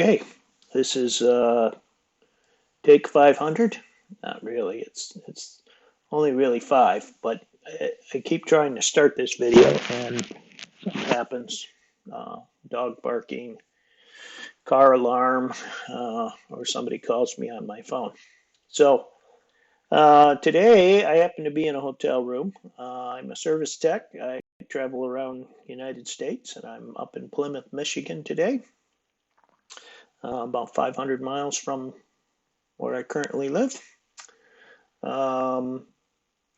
Okay, this is take 500. Not really. It's only really 5, but I keep trying to start this video and something happens. Dog barking, car alarm, or somebody calls me on my phone. So today I happen to be in a hotel room. I'm a service tech. I travel around the United States, and I'm up in Plymouth, Michigan today, about 500 miles from where I currently live.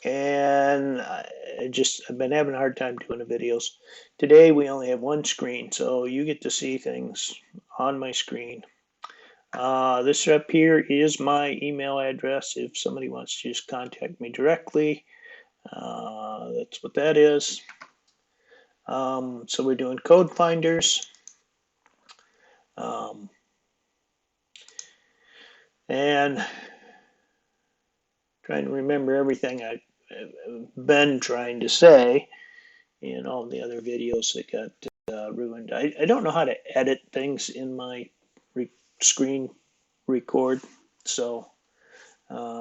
And I've been having a hard time doing the videos. Today we only have one screen, so you get to see things on my screen. This up here is my email address if somebody wants to just contact me directly. That's what that is. So we're doing code finders. And trying to remember everything I've been trying to say in all the other videos that got ruined. I don't know how to edit things in my screen record, so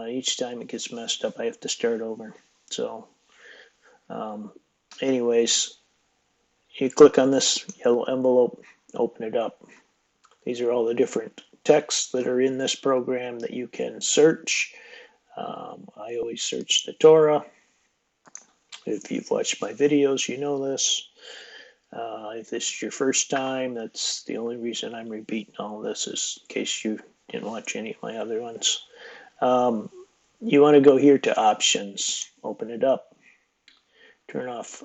each time it gets messed up, I have to start over. So anyways, you click on this yellow envelope, open it up. These are all the different texts that are in this program that you can search. I always search the Torah. If you've watched my videos, you know this. If this is your first time, that's the only reason I'm repeating all this, is in case you didn't watch any of my other ones. You want to go here to options, open it up, turn off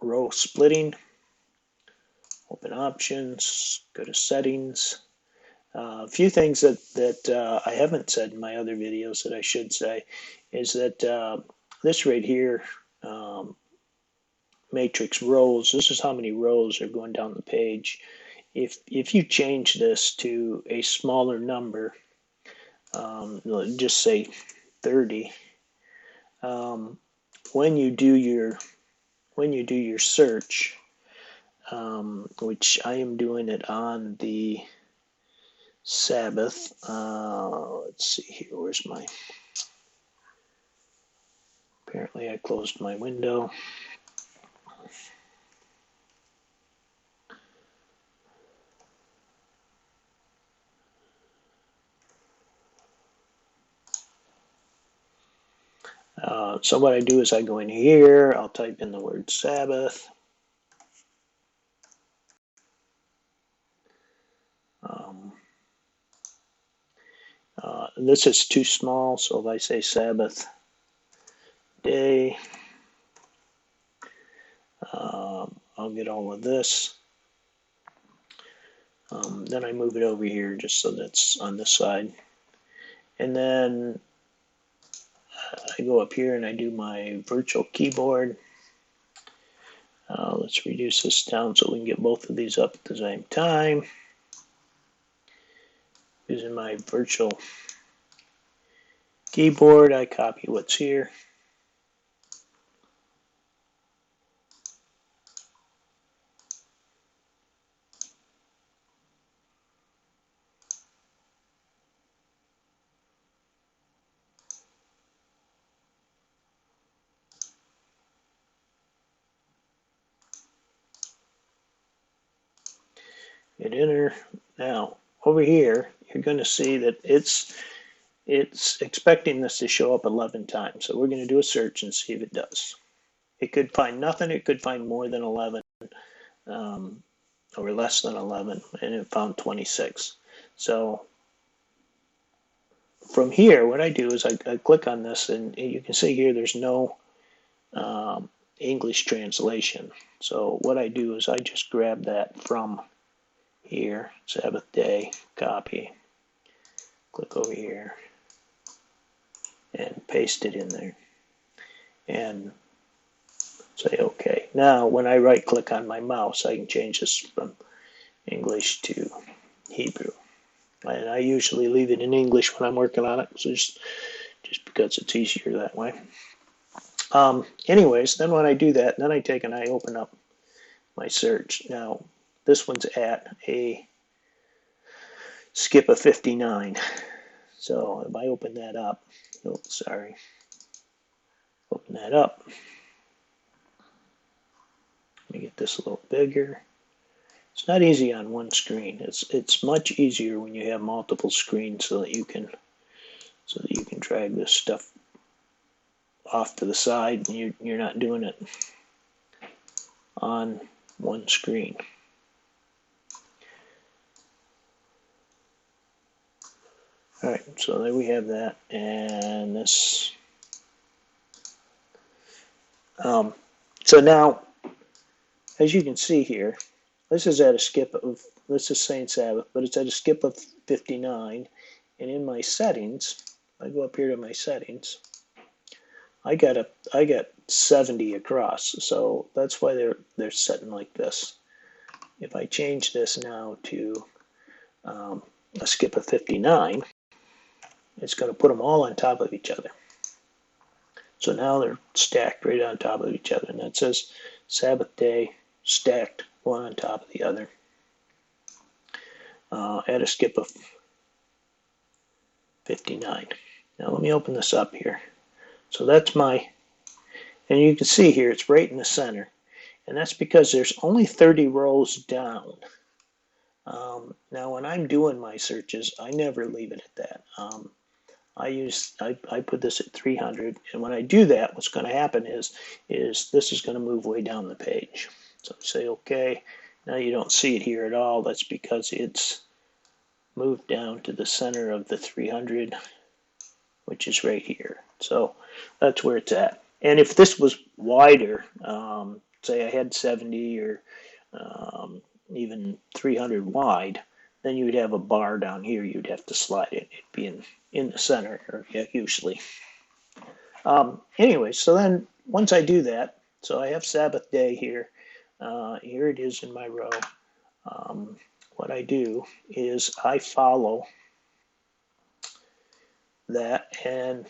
row splitting, open options, go to settings. A few things that I haven't said in my other videos that I should say is that this right here, matrix rows, this is how many rows are going down the page. If you change this to a smaller number, just say 30, when you do your search, which I am doing it on the Sabbath. Let's see here. Where's my? Apparently, I closed my window. So what I do is I go in here. I'll type in the word Sabbath. This is too small, so if I say Sabbath day, I'll get all of this. Then I move it over here just so that's on this side. And then I go up here and I do my virtual keyboard. Let's reduce this down so we can get both of these up at the same time. Using my virtual keyboard, I copy what's here. Hit enter. Now, over here, you're going to see that it's expecting this to show up 11 times. So we're going to do a search and see if it does. It could find nothing. It could find more than 11 or less than 11, and it found 26. So from here, what I do is I click on this, and you can see here there's no English translation. So what I do is I just grab that from here, Sabbath day, copy, click over here, and paste it in there, and say OK. Now, when I right click on my mouse, I can change this from English to Hebrew. And I usually leave it in English when I'm working on it, so just because it's easier that way. Anyways, then when I do that, then I take and I open up my search. Now, this one's at a skip of 59. So if I open that up, oh, sorry, open that up. Let me get this a little bigger. It's not easy on one screen. It's much easier when you have multiple screens so that you can drag this stuff off to the side and you're not doing it on one screen. All right, so there we have that, and this. So now, as you can see here, this is at a skip of, this is saying Sabbath, but it's at a skip of 59. And in my settings, I go up here to my settings, I got 70 across. So that's why they're setting like this. If I change this now to a skip of 59, it's going to put them all on top of each other. So now they're stacked right on top of each other, and that says Sabbath day stacked one on top of the other at a skip of 59. Now let me open this up here. So that's my, and you can see here it's right in the center, and that's because there's only 30 rows down. Now when I'm doing my searches, I never leave it at that. I put this at 300, and when I do that, what's going to happen is this is going to move way down the page. So I say okay. Now you don't see it here at all. That's because it's moved down to the center of the 300, which is right here. So that's where it's at. And if this was wider, say I had 70 or even 300 wide, then you would have a bar down here. You'd have to slide it. It'd be in the center, or yeah, usually. Anyway, so then once I do that, so I have Sabbath day here. Here it is in my row. What I do is I follow that, and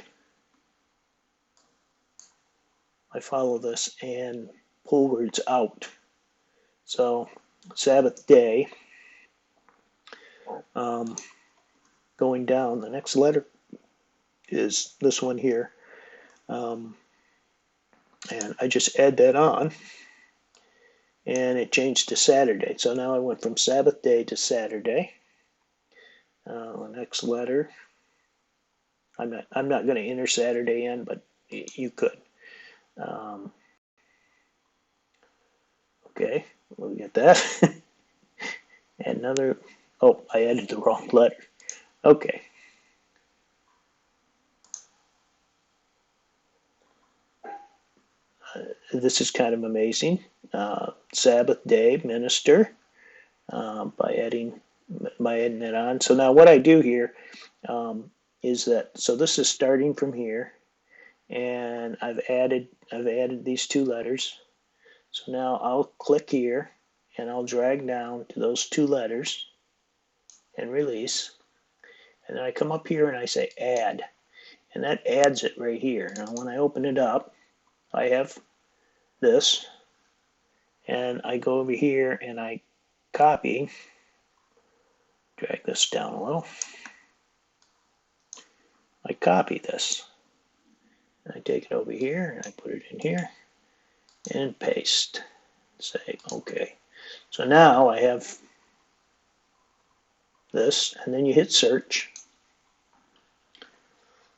I follow this and pull words out. So Sabbath day, going down, the next letter is this one here. And I just add that on, and it changed to Saturday. So now I went from Sabbath day to Saturday. The next letter, I'm not going to enter Saturday in, but you could. Okay, we'll get that. Another, oh, I added the wrong letter. Okay. This is kind of amazing. Sabbath day minister, by adding it on. So now what I do here is that, so this is starting from here, and I've added these two letters. So now I'll click here, and I'll drag down to those two letters and release. And then I come up here and I say add, and that adds it right here. Now when I open it up, I have this, and I go over here and I copy, drag this down a little. I copy this, and I take it over here and I put it in here and paste. Say okay. So now I have this, and then you hit search,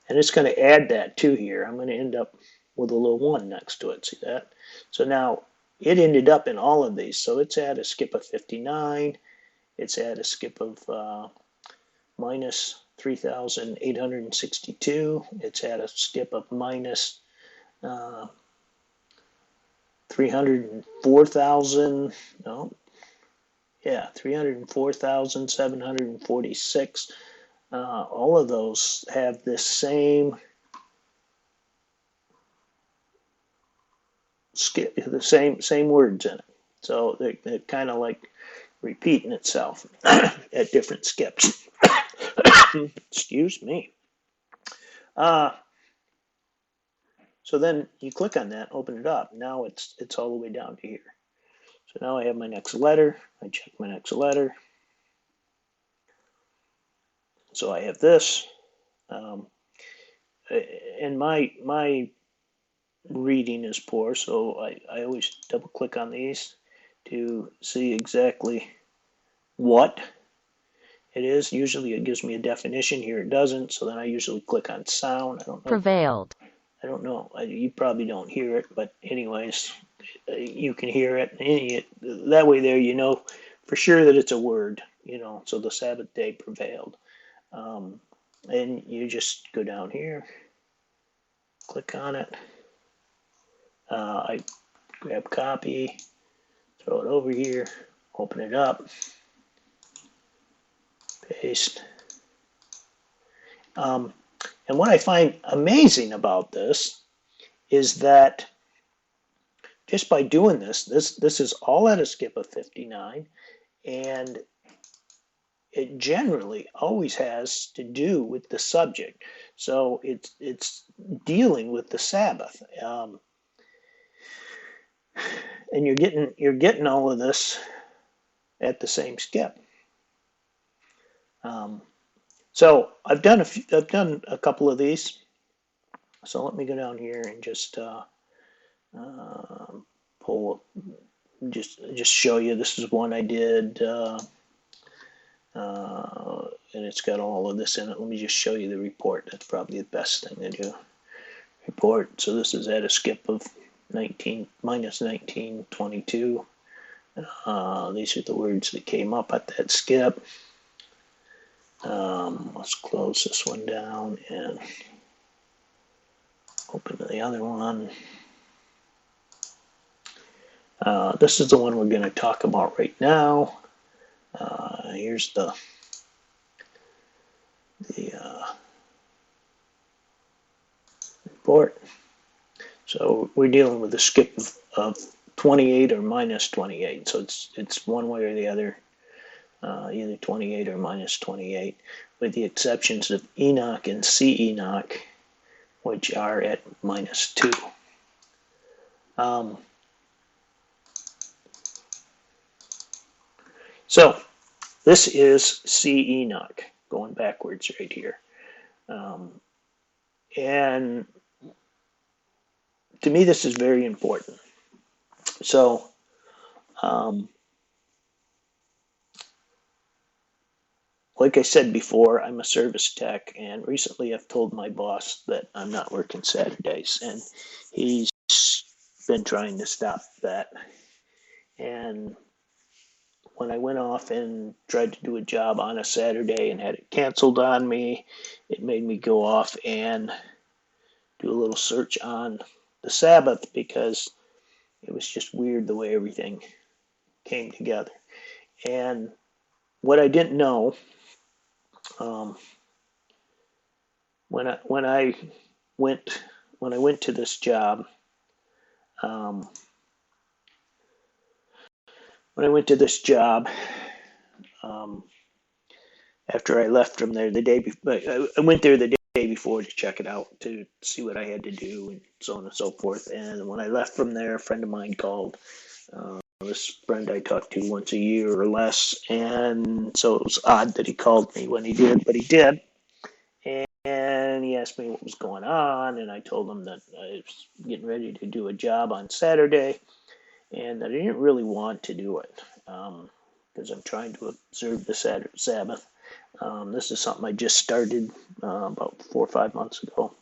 and it's going to add that to here. I'm going to end up with a little 1 next to it. See that? So now it ended up in all of these. So it's at a skip of 59. It's at a skip of minus 3,862. It's at a skip of minus 304,000. No, yeah, 304,746. All of those have this same skip, the same words in it. So they're kind of like repeating itself at different skips. Excuse me. So then you click on that, open it up. Now it's all the way down to here. So now I have my next letter. I check my next letter. So I have this, and my reading is poor, so I always double click on these to see exactly what it is. Usually it gives me a definition. Here it doesn't, so then I usually click on sound. I don't know. Prevailed. I don't know. You probably don't hear it, but anyways, you can hear it. That way there you know for sure that it's a word, so the Sabbath day prevailed. And you just go down here, click on it. I grab copy, throw it over here, open it up, paste. And what I find amazing about this is that just by doing this is all at a skip of 59, and it generally always has to do with the subject. So it's dealing with the Sabbath, and you're getting all of this at the same skip. So I've done a couple of these. So let me go down here and just pull, just show you. This is one I did, and it's got all of this in it. Let me just show you the report. That's probably the best thing to do. Report. So this is at a skip of minus 1922. These are the words that came up at that skip. Let's close this one down and open the other one. This is the one we're going to talk about right now. Here's the report. So we're dealing with a skip of 28 or minus 28. So it's one way or the other, either 28 or minus 28, with the exceptions of Enoch and C Enoch, which are at minus 2. So this is C Enoch, going backwards right here. And to me, this is very important. So, like I said before, I'm a service tech, and recently I've told my boss that I'm not working Saturdays, and he's been trying to stop that. And when I went off and tried to do a job on a Saturday and had it canceled on me, it made me go off and do a little search on the Sabbath, because it was just weird the way everything came together. And what I didn't know, when I went to this job, after I left from there the day before, I went there the day before to check it out, to see what I had to do, and so on and so forth. And when I left from there, a friend of mine called. This friend I talked to once a year or less, and so it was odd that he called me when he did, but he did. And he asked me what was going on, and I told him that I was getting ready to do a job on Saturday, and that I didn't really want to do it, because I'm trying to observe the Sabbath. This is something I just started about 4 or 5 months ago.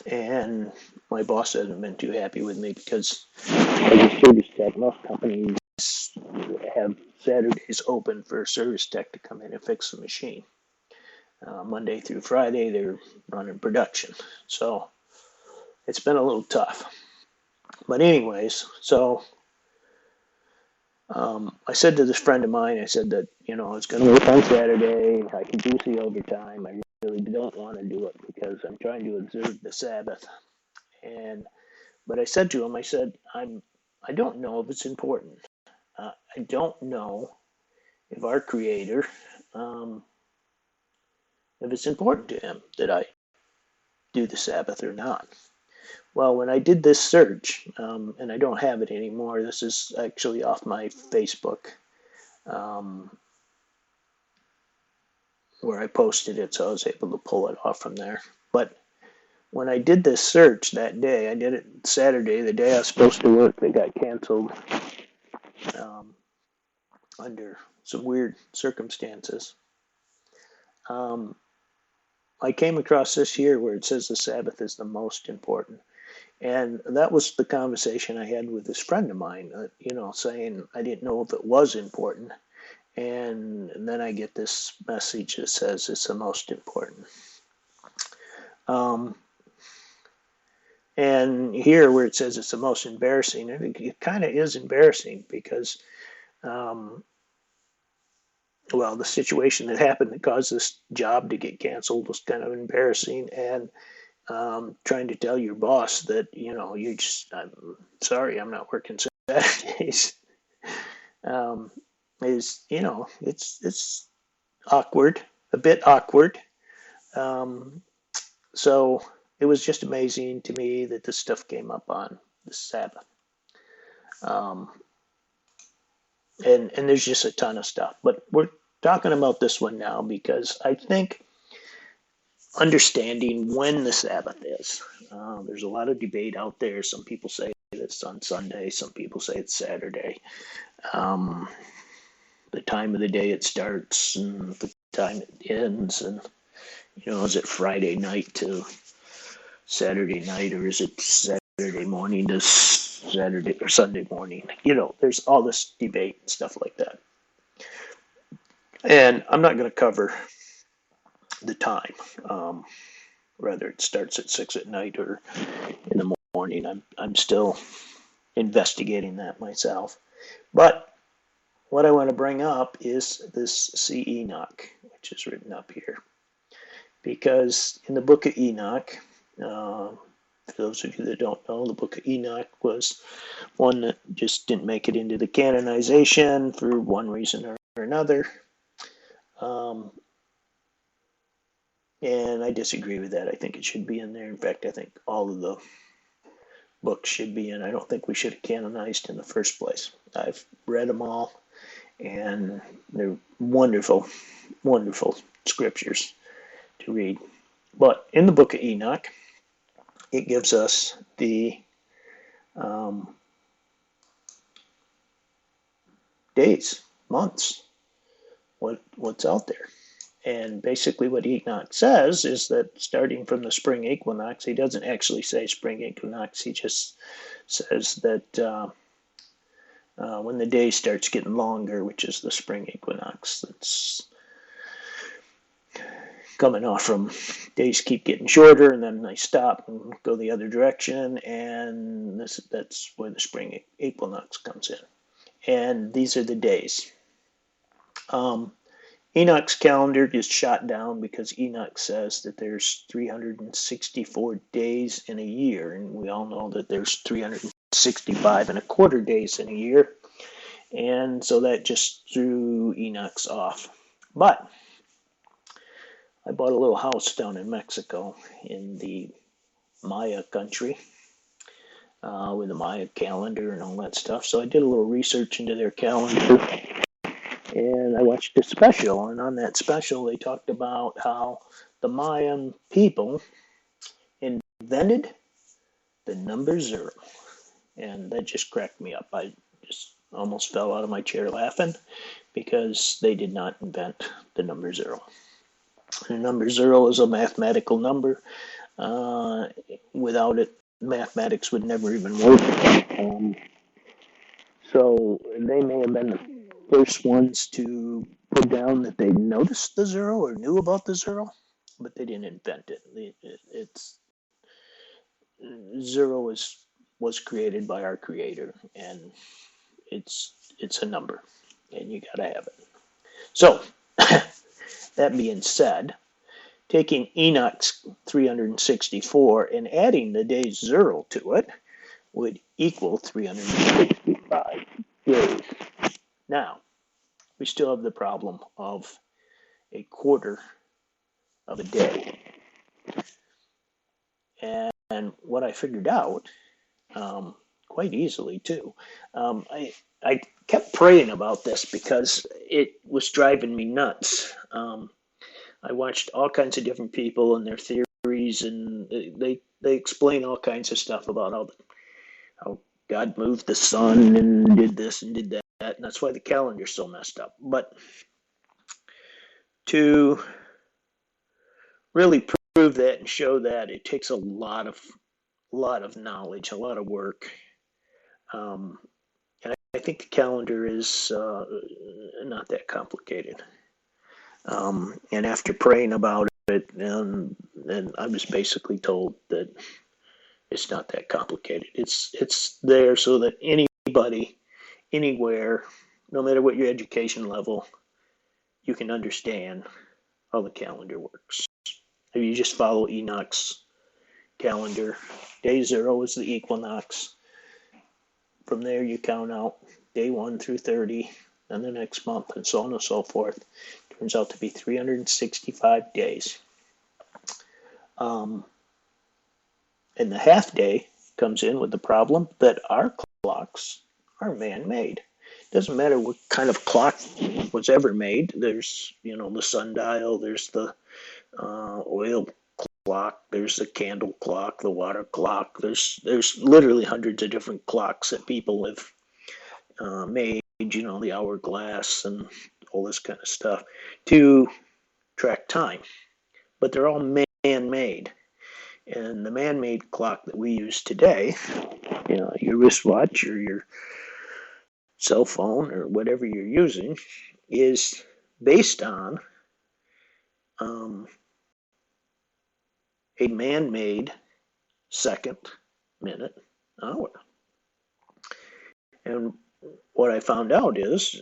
And my boss hasn't been too happy with me, because as a service tech, most companies have Saturdays open for a service tech to come in and fix the machine. Monday through Friday, they're running production. So it's been a little tough. But anyways, so I said to this friend of mine, I said that, I was going to work on Saturday. I can do the overtime. I really don't want to do it because I'm trying to observe the Sabbath. But I said to him, I said, I don't know if it's important. I don't know if our Creator, if it's important to him that I do the Sabbath or not. Well, when I did this search, and I don't have it anymore, this is actually off my Facebook. where I posted it, so I was able to pull it off from there. But when I did this search that day, I did it Saturday, the day I was supposed to work. They got canceled under some weird circumstances. I came across this here where it says the Sabbath is the most important. And that was the conversation I had with this friend of mine, saying I didn't know if it was important. And then I get this message that says it's the most important. And here where it says it's the most embarrassing, it kind of is embarrassing because, the situation that happened that caused this job to get canceled was kind of embarrassing. And trying to tell your boss that, I'm sorry, I'm not working Saturdays, it's awkward, a bit awkward. So it was just amazing to me that this stuff came up on the Sabbath. And there's just a ton of stuff, but we're talking about this one now because I think understanding when the Sabbath is. There's a lot of debate out there. Some people say it's on Sunday. Some people say it's Saturday. The time of the day it starts and the time it ends, and is it Friday night to Saturday night, or is it Saturday morning to Saturday or Sunday morning? There's all this debate and stuff like that. And I'm not going to cover the time, whether it starts at 6 at night or in the morning. I'm still investigating that myself. But what I want to bring up is this see Enoch, which is written up here. Because in the book of Enoch, for those of you that don't know, the book of Enoch was one that just didn't make it into the canonization for one reason or another. And I disagree with that. I think it should be in there. In fact, I think all of the books should be in. I don't think we should have canonized in the first place. I've read them all, and they're wonderful, wonderful scriptures to read. But in the book of Enoch, it gives us the days, months, what's out there. And basically what Enoch says is that starting from the spring equinox, he doesn't actually say spring equinox, he just says that when the day starts getting longer, which is the spring equinox, that's coming off from days keep getting shorter and then they stop and go the other direction, and that's where the spring equinox comes in. And these are the days. Enoch's calendar is shot down because Enoch says that there's 364 days in a year, and we all know that there's 365 and a quarter days in a year, and so that just threw Enoch's off. But I bought a little house down in Mexico in the Maya country with the Maya calendar and all that stuff, so I did a little research into their calendar. And I watched a special, and on that special they talked about how the Mayan people invented the number 0. And that just cracked me up. I just almost fell out of my chair laughing because they did not invent the number 0. The number 0 is a mathematical number. Without it, mathematics would never even work. So they may have been the first ones to put down that they noticed the 0 or knew about the 0, but they didn't invent it. It's 0 was created by our Creator, and it's a number, and you gotta have it. So that being said, taking Enoch's 364 and adding the day 0 to it would equal 365 days. Now, we still have the problem of a quarter of a day. And what I figured out, quite easily too, I kept praying about this because it was driving me nuts. I watched all kinds of different people and their theories, and they explain all kinds of stuff about how God moved the sun and did this and did that, and that's why the calendar's so messed up. But to really prove that and show that, it takes a lot of knowledge, a lot of work. And I think the calendar is not that complicated. And after praying about it, and I was basically told that it's not that complicated. It's there so that anybody, anywhere, no matter what your education level, you can understand how the calendar works. If you just follow Enoch's calendar, day 0 is the equinox. From there, you count out day 1 through 30, and the next month, and so on and so forth. Turns out to be 365 days. And the half day comes in with the problem that our clocks are man-made. It doesn't matter what kind of clock was ever made. There's, the sundial, there's the oil clock, there's the candle clock, the water clock. There's literally hundreds of different clocks that people have made, the hourglass and all this kind of stuff to track time. But they're all man-made. And the man-made clock that we use today, your wristwatch or your cell phone or whatever you're using, is based on a man-made second, minute, hour. And what I found out is,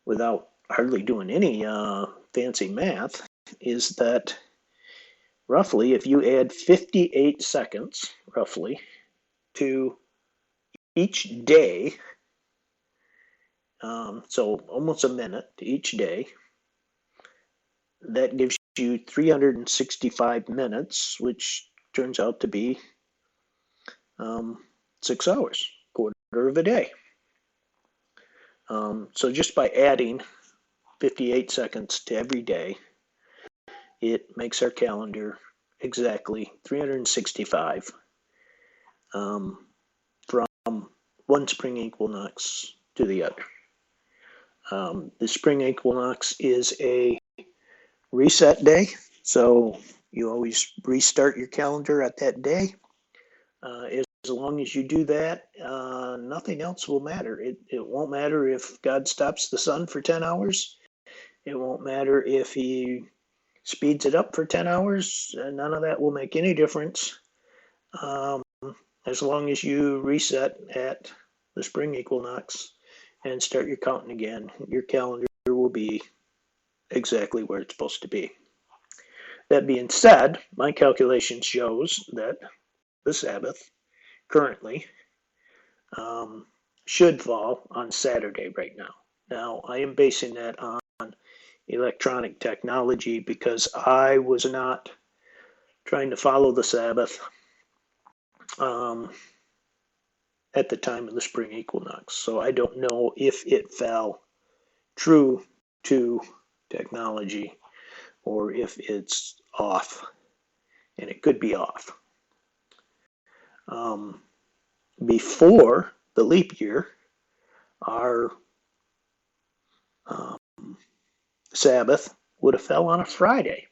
without hardly doing any fancy math, is that roughly, if you add 58 seconds, roughly, to each day, so almost a minute to each day, that gives you 365 minutes, which turns out to be 6 hours, quarter of a day. So just by adding 58 seconds to every day, it makes our calendar exactly 365 from one spring equinox to the other. The spring equinox is a reset day, so you always restart your calendar at that day. As long as you do that, nothing else will matter. It won't matter if God stops the sun for 10 hours. It won't matter if he speeds it up for 10 hours. None of that will make any difference. As long as you reset at the spring equinox and start your counting again, your calendar will be exactly where it's supposed to be. That being said, my calculation shows that the Sabbath currently should fall on Saturday right now. Now, I am basing that on electronic technology because I was not trying to follow the Sabbath at the time of the spring equinox. So I don't know if it fell true to technology or if it's off, and it could be off. Before the leap year, our Sabbath would have fell on a Friday.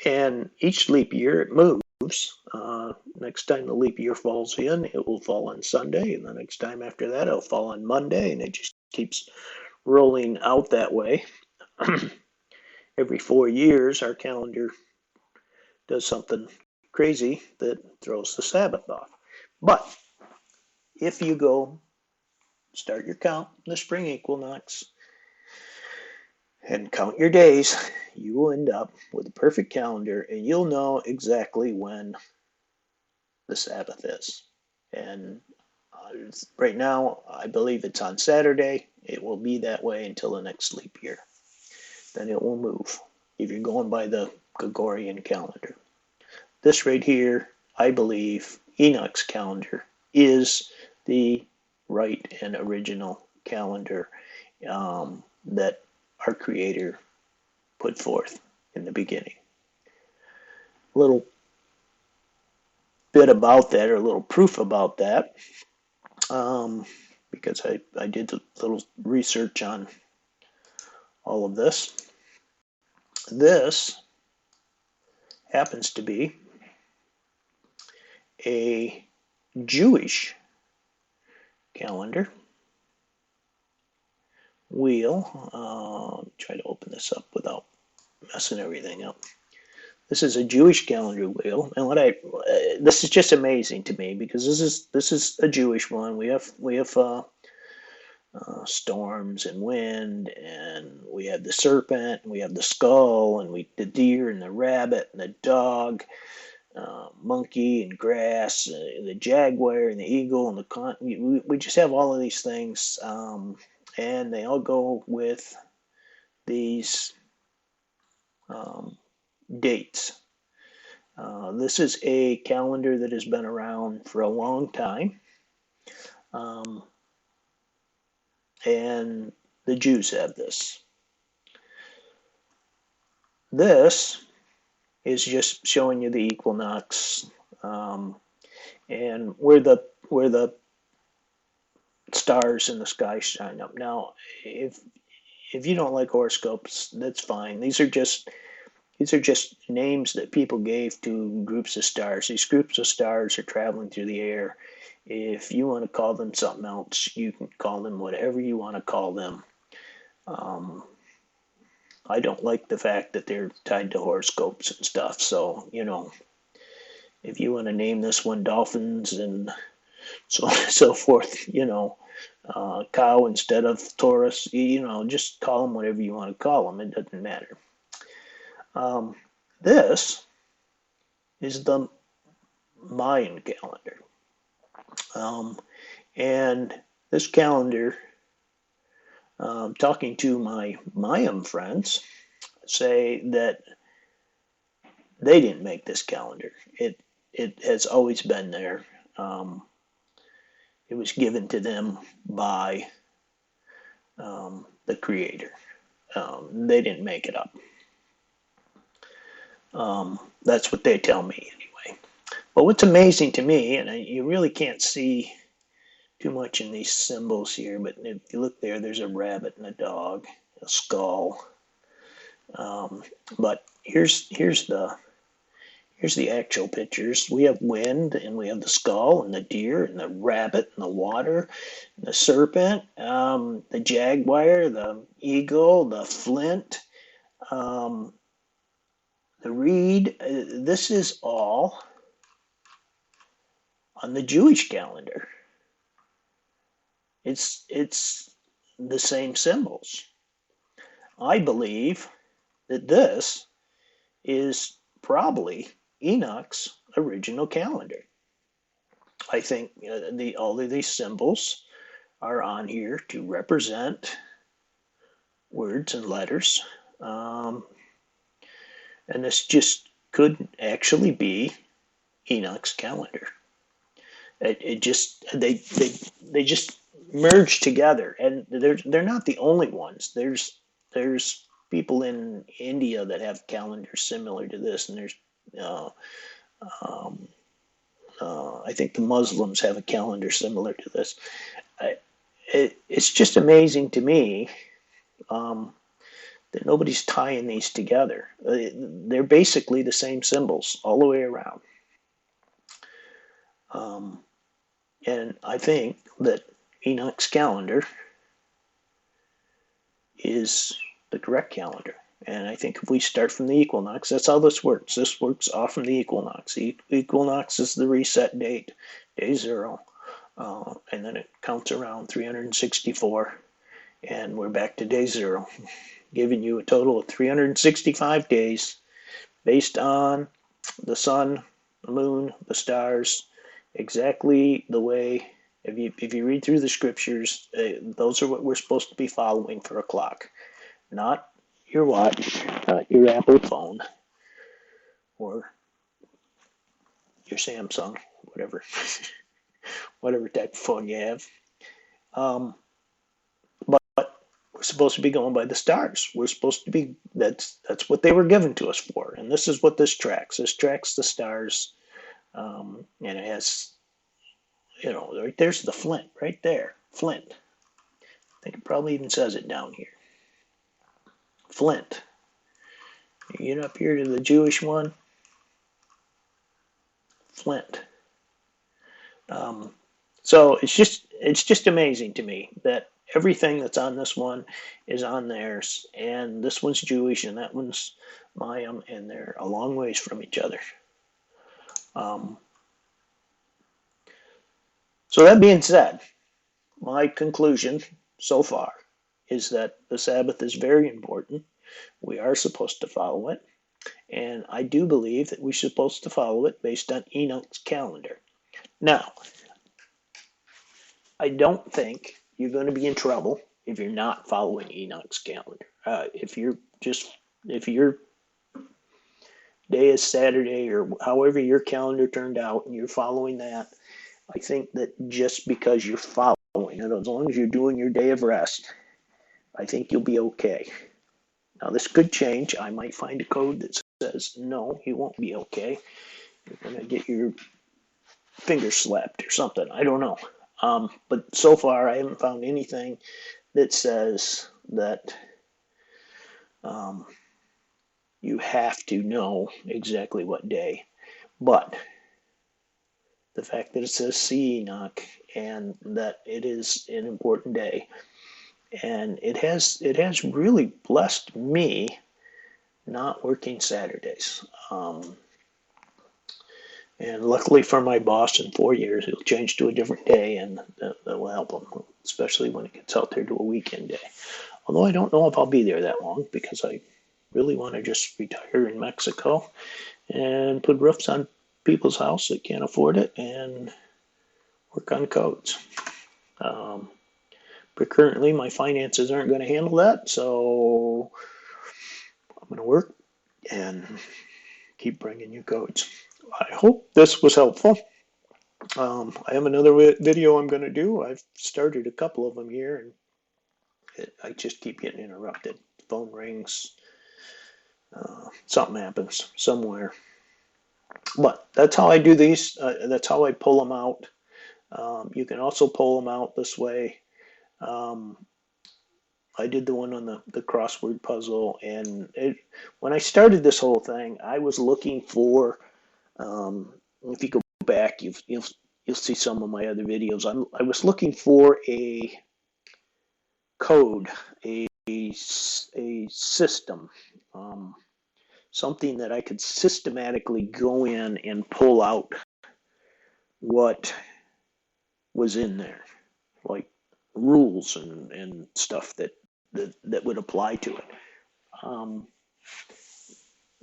And each leap year it moves. Next time the leap year falls in, it will fall on Sunday, and the next time after that it'll fall on Monday, and it just keeps rolling out that way. Every 4 years our calendar does something crazy that throws the Sabbath off. But if you go start your count in the spring equinox and count your days, you will end up with a perfect calendar, and you'll know exactly when the Sabbath is. And right now, I believe it's on Saturday. It will be that way until the next leap year. Then it will move if you're going by the Gregorian calendar. This right here, I believe, Enoch's calendar, is the right and original calendar. that our Creator put forth in the beginning. A little bit about that, or a little proof about that, because I did a little research on all of this. This happens to be a Jewish calendar wheel. Try to open this up without messing everything up. This is a Jewish calendar wheel, and this is just amazing to me, because this is a Jewish one. We have storms and wind, and we have the serpent, and we have the skull, and the deer and the rabbit and the dog, monkey and grass, the jaguar and the eagle and we just have all of these things, and they all go with these dates. This is a calendar that has been around for a long time, and the Jews have this. This is just showing you the equinox, and where the stars in the sky shine up. Now, if you don't like horoscopes, that's fine. These are just names that people gave to groups of stars. These groups of stars are traveling through the air. If you want to call them something else, you can call them whatever you want to call them. I don't like the fact that they're tied to horoscopes and stuff. So, if you want to name this one dolphins and so on and so forth, cow instead of Taurus, just call them whatever you want to call them. It doesn't matter. This is the Mayan calendar. And this calendar, talking to my Mayan friends, say that they didn't make this calendar. It has always been there. It was given to them by the Creator. They didn't make it up. That's what they tell me anyway. But what's amazing to me, and you really can't see too much in these symbols here, but if you look there, there's a rabbit and a dog, a skull. But here's the actual pictures. We have wind, and we have the skull, and the deer, and the rabbit, and the water, and the serpent, the jaguar, the eagle, the flint, the reed. This is all on the Jewish calendar. It's the same symbols. I believe that this is probably Enoch's original calendar. I think all of these symbols are on here to represent words and letters, and this just could actually be Enoch's calendar. They just merge together, and they're not the only ones. There's people in India that have calendars similar to this, and there's I think the Muslims have a calendar similar to this. It's just amazing to me that nobody's tying these together. They're basically the same symbols all the way around. And I think that Enoch's calendar is the correct calendar. And I think if we start from the equinox, that's how this works. This works off from the equinox. The equinox is the reset date, day 0. And then it counts around 364. And we're back to day 0, giving you a total of 365 days based on the sun, the moon, the stars, exactly the way, if you read through the scriptures, those are what we're supposed to be following for a clock. Not your watch, not your Apple phone, or your Samsung, whatever whatever type of phone you have. But we're supposed to be going by the stars. We're supposed to be, that's what they were given to us for. And this is what this tracks. This tracks the stars. And it has, right there's the flint, right there. Flint. I think it probably even says it down here. Flint. You get up here to the Jewish one. Flint. So it's just amazing to me that everything that's on this one is on theirs, and this one's Jewish and that one's Mayan, and they're a long ways from each other. So that being said, my conclusion so far is that the Sabbath is very important. We are supposed to follow it, and I do believe that we're supposed to follow it based on Enoch's calendar. Now, I don't think you're going to be in trouble if you're not following Enoch's calendar. If your day is Saturday or however your calendar turned out and you're following that, I think that just because you're following it, as long as you're doing your day of rest, I think you'll be okay. Now this could change. I might find a code that says no, you won't be okay. You're going to get your finger slapped or something. I don't know. But so far, I haven't found anything that says that you have to know exactly what day. But the fact that it says see Enoch and that it is an important day, and it has really blessed me not working Saturdays. And luckily for my boss, in 4 years, he'll change to a different day, and that will help him, especially when it gets out there to a weekend day. Although I don't know if I'll be there that long, because I really want to just retire in Mexico and put roofs on people's house that can't afford it and work on codes. But currently, my finances aren't going to handle that, so I'm going to work and keep bringing you codes. I hope this was helpful. I have another video I'm going to do. I've started a couple of them here, and I just keep getting interrupted. Phone rings, something happens somewhere. But that's how I do these. That's how I pull them out. You can also pull them out this way. I did the one on the crossword puzzle, and when I started this whole thing, I was looking for, if you go back, you'll see some of my other videos. I was looking for a code, a system, something that I could systematically go in and pull out what was in there, like rules and stuff that would apply to it.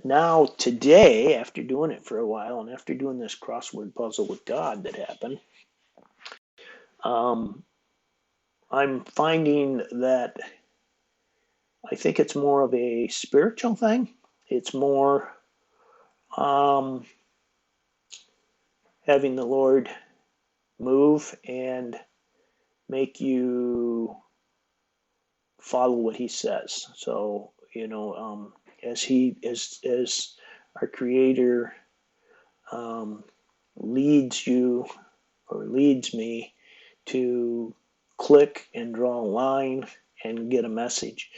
Now today, after doing it for a while, and after doing this crossword puzzle with God that happened, I'm finding that I think it's more of a spiritual thing. It's more having the Lord move and make you follow what He says. So, as our Creator leads you or leads me to click and draw a line and get a message.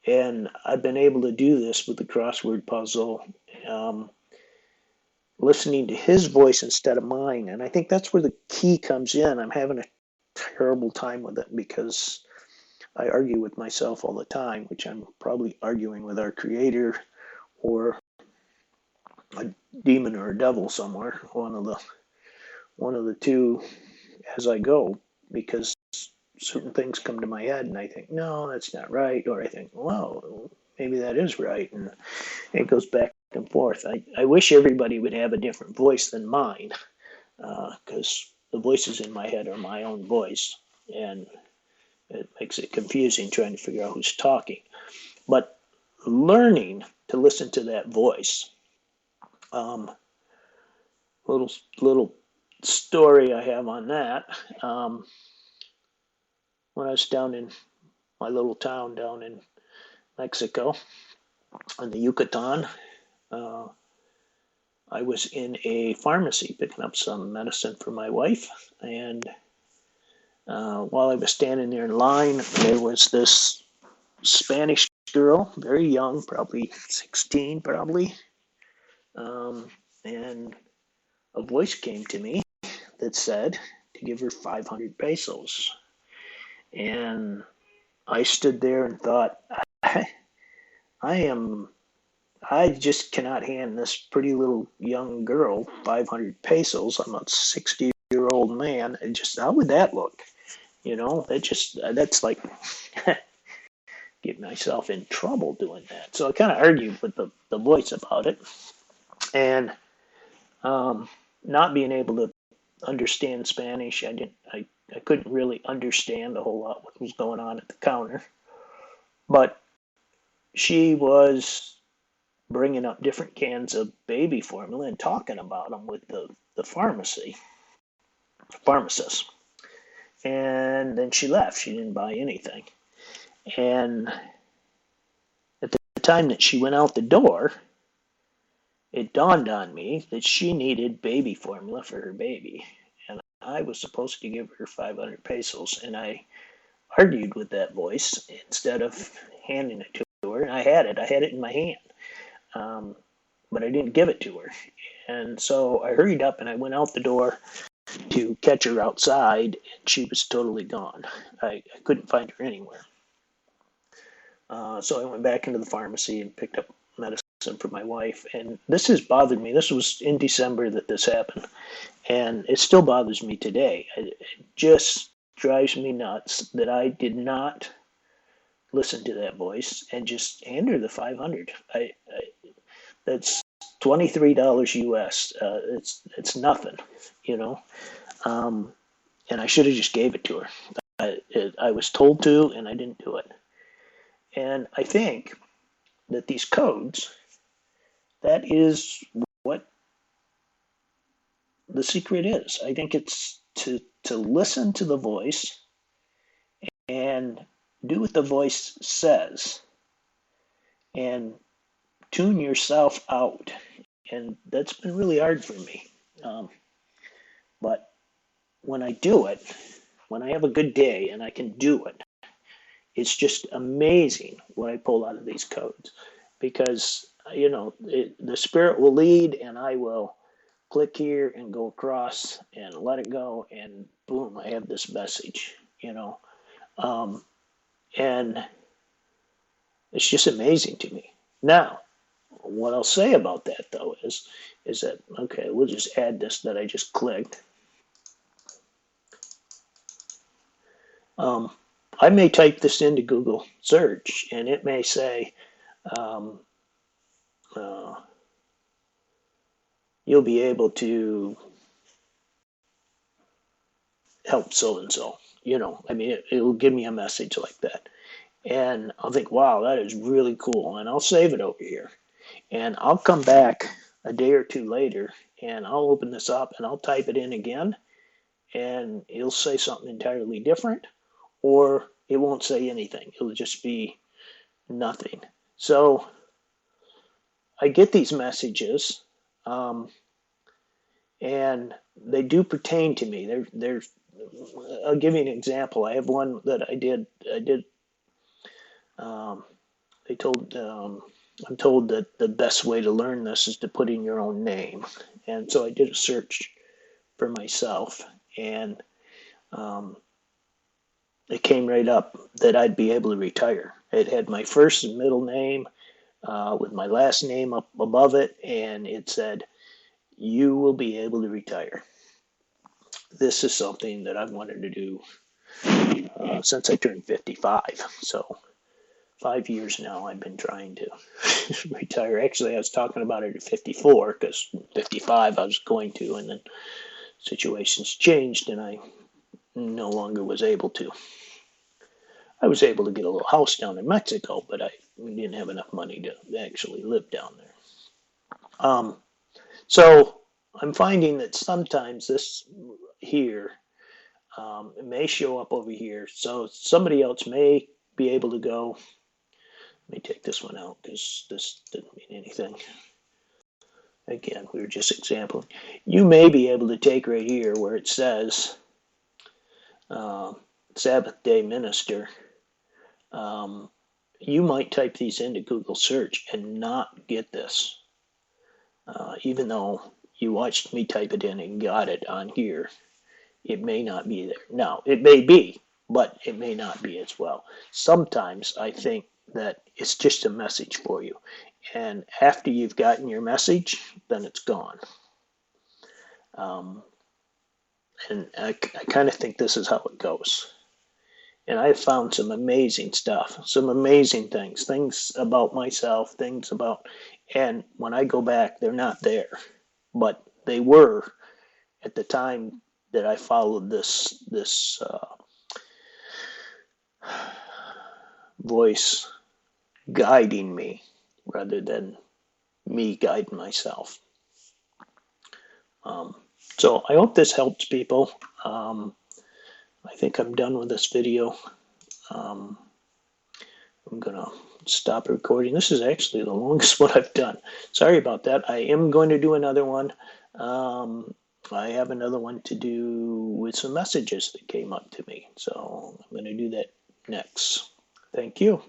And I've been able to do this with the crossword puzzle, listening to His voice instead of mine. And I think that's where the key comes in. I'm having a terrible time with it because I argue with myself all the time, which I'm probably arguing with our Creator or a demon or a devil somewhere, one of the two, as I go, because certain things come to my head and I think, no, that's not right, or I think, well, maybe that is right, and it goes back and forth. I wish everybody would have a different voice than mine, because the voices in my head are my own voice, and it makes it confusing trying to figure out who's talking. But learning to listen to that voice, little story I have on that. When I was down in my little town down in Mexico, in the Yucatan. Uh, I was in a pharmacy picking up some medicine for my wife, and while I was standing there in line, there was this Spanish girl, very young, probably 16, probably, and a voice came to me that said to give her 500 pesos. And I stood there and thought, I am, I just cannot hand this pretty little young girl 500 pesos. I'm a 60-year-old man. And just, how would that look? That's like get myself in trouble doing that. So I kind of argued with the voice about it. And not being able to understand Spanish, I couldn't really understand a whole lot what was going on at the counter. But she was bringing up different cans of baby formula and talking about them with the pharmacist. And then she left. She didn't buy anything. And at the time that she went out the door, it dawned on me that she needed baby formula for her baby. And I was supposed to give her 500 pesos. And I argued with that voice instead of handing it to her. And I had it in my hand. But I didn't give it to her. And so I hurried up and I went out the door to catch her outside, and she was totally gone. I couldn't find her anywhere. So I went back into the pharmacy and picked up medicine for my wife. And this has bothered me. This was in December that this happened. And it still bothers me today. It just drives me nuts that I did not listen to that voice and just hand her the 500. That's $23 US. It's nothing, you know. And I should have just gave it to her. I was told to, and I didn't do it. And I think that these codes, that is what the secret is. I think it's to listen to the voice and do what the voice says and tune yourself out. And that's been really hard for me. But when I do it, when I have a good day and I can do it, it's just amazing what I pull out of these codes, because the spirit will lead, and I will click here and go across and let it go, and boom, I have this message. And it's just amazing to me. Now, what I'll say about that though is that, okay, we'll just add this that I just clicked. I may type this into Google search, and it may say, you'll be able to help so-and-so. It'll give me a message like that. And I'll think, wow, that is really cool. And I'll save it over here. And I'll come back a day or two later, and I'll open this up, and I'll type it in again, and it'll say something entirely different, or it won't say anything. It'll just be nothing. So I get these messages, and they do pertain to me. I'll give you an example. I have one that I did. I'm told that the best way to learn this is to put in your own name. And so I did a search for myself, and it came right up that I'd be able to retire. It had my first and middle name with my last name up above it, and it said, you will be able to retire. This is something that I've wanted to do since I turned 55. So 5 years now I've been trying to retire. Actually, I was talking about it at 54, because 55 I was going to, and then situations changed and I no longer was able to. I was able to get a little house down in Mexico, but I didn't have enough money to actually live down there. So I'm finding that sometimes this here, it may show up over here. So somebody else may be able to go, let me take this one out because this didn't mean anything. Again, we were just exampling. You may be able to take right here where it says Sabbath day minister. You might type these into Google search and not get this. Even though you watched me type it in and got it on here, it may not be there. Now, it may be, but it may not be as well. Sometimes I think that it's just a message for you. And after you've gotten your message, then it's gone. And I kind of think this is how it goes. And I found some amazing stuff, some amazing things about myself, things about, and when I go back, they're not there, but they were at the time that I followed this voice guiding me rather than me guiding myself. So I hope this helps people. I think I'm done with this video. I'm gonna stop recording. This is actually the longest one I've done. Sorry about that. I am going to do another one. I have another one to do with some messages that came up to me. So I'm going to do that next. Thank you.